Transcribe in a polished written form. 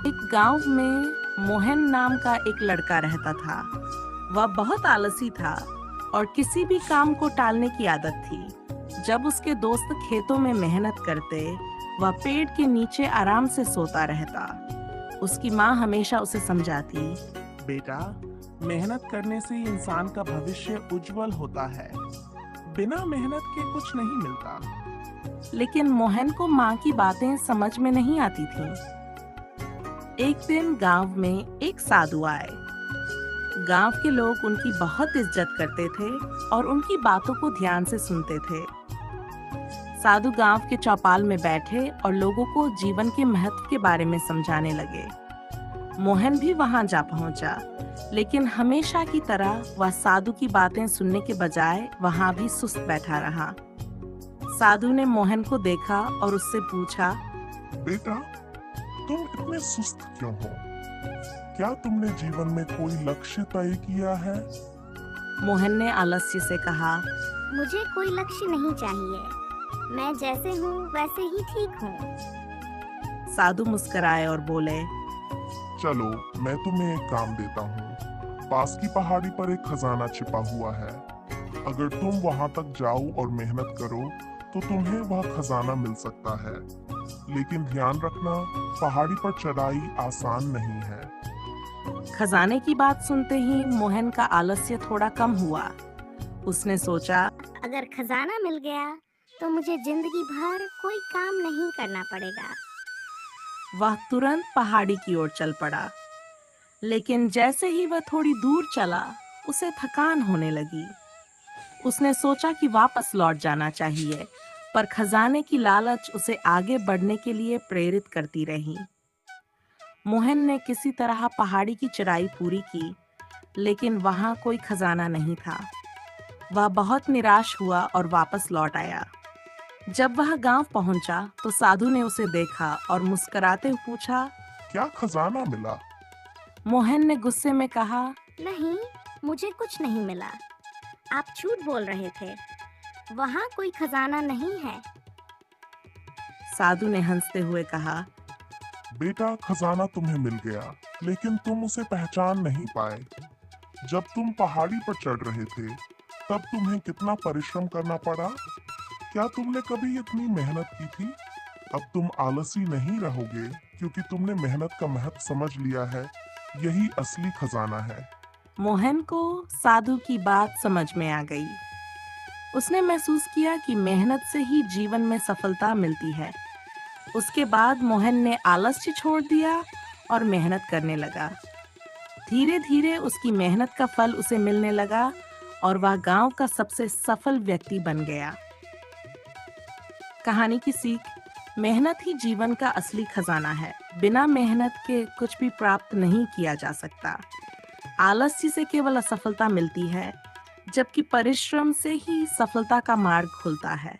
एक गांव में मोहन नाम का एक लड़का रहता था। वह बहुत आलसी था और किसी भी काम को टालने की आदत थी। जब उसके दोस्त खेतों में मेहनत करते, वह पेड़ के नीचे आराम से सोता रहता। उसकी माँ हमेशा उसे समझाती, बेटा, मेहनत करने से इंसान का भविष्य उज्जवल होता है। बिना मेहनत के कुछ नहीं मिलता। लेकिन मोहन को माँ की बातें समझ में नहीं आती थीं। एक दिन गांव में एक साधु आए। गांव के लोग उनकी बहुत इज्जत करते थे और उनकी बातों को ध्यान से सुनते थे। साधु गांव के चौपाल में बैठे और लोगों को जीवन के महत्व के बारे में समझाने लगे। मोहन भी वहां जा पहुंचा, लेकिन हमेशा की तरह वह साधु की बातें सुनने के बजाय वहां भी सुस्त बैठा रहा। साधु ने मोहन को देखा और उससे पूछा, बेटा, तुम इतने सुस्त क्यों हो? क्या तुमने जीवन में कोई लक्ष्य तय किया है? मोहन ने आलस्य से कहा, मुझे कोई लक्ष्य नहीं चाहिए। मैं जैसे हूँ वैसे ही ठीक हूँ। साधु मुस्कुराए और बोले, चलो, मैं तुम्हें एक काम देता हूँ। पास की पहाड़ी पर एक खजाना छिपा हुआ है। अगर तुम वहां तक जाओ और मेहनत करो तो तुम्हें वह खजाना मिल सकता है। लेकिन ध्यान रखना, पहाड़ी पर चढ़ाई आसान नहीं है। खजाने की बात सुनते ही मोहन का आलस्य थोड़ा कम हुआ। उसने सोचा, अगर खजाना मिल गया तो मुझे जिंदगी भर कोई काम नहीं करना पड़ेगा। वह तुरंत पहाड़ी की ओर चल पड़ा। लेकिन जैसे ही वह थोड़ी दूर चला, उसे थकान होने लगी। उसने सोचा कि वापस लौट जाना चाहिए, पर खजाने की लालच उसे आगे बढ़ने के लिए प्रेरित करती रही। मोहन ने किसी तरह पहाड़ी की चढ़ाई पूरी की, लेकिन वहां कोई खजाना नहीं था। वह बहुत निराश हुआ और वापस लौट आया। जब वह गांव पहुंचा तो साधु ने उसे देखा और मुस्कुराते हुए पूछा। क्या खजाना मिला? मोहन ने गुस्से में कहा, नहीं, मुझे कुछ नहीं मिला। आप झूठ बोल रहे थे। वहाँ कोई खजाना नहीं है। साधु ने हंसते हुए कहा, बेटा, खजाना तुम्हें मिल गया, लेकिन तुम उसे पहचान नहीं पाए। जब तुम पहाड़ी पर चढ़ रहे थे, तब तुम्हें कितना परिश्रम करना पड़ा। क्या तुमने कभी इतनी मेहनत की थी? अब तुम आलसी नहीं रहोगे, क्योंकि तुमने मेहनत का महत्व समझ लिया है। यही असली खजाना है। मोहन को साधु की बात समझ में आ गई। उसने महसूस किया कि मेहनत से ही जीवन में सफलता मिलती है। उसके बाद मोहन ने आलस्य छोड़ दिया और मेहनत करने लगा। धीरे धीरे उसकी मेहनत का फल उसे मिलने लगा और वह गांव का सबसे सफल व्यक्ति बन गया। कहानी की सीख, मेहनत ही जीवन का असली खजाना है। बिना मेहनत के कुछ भी प्राप्त नहीं किया जा सकता। आलस्य से केवल असफलता मिलती है, जबकि परिश्रम से ही सफलता का मार्ग खुलता है।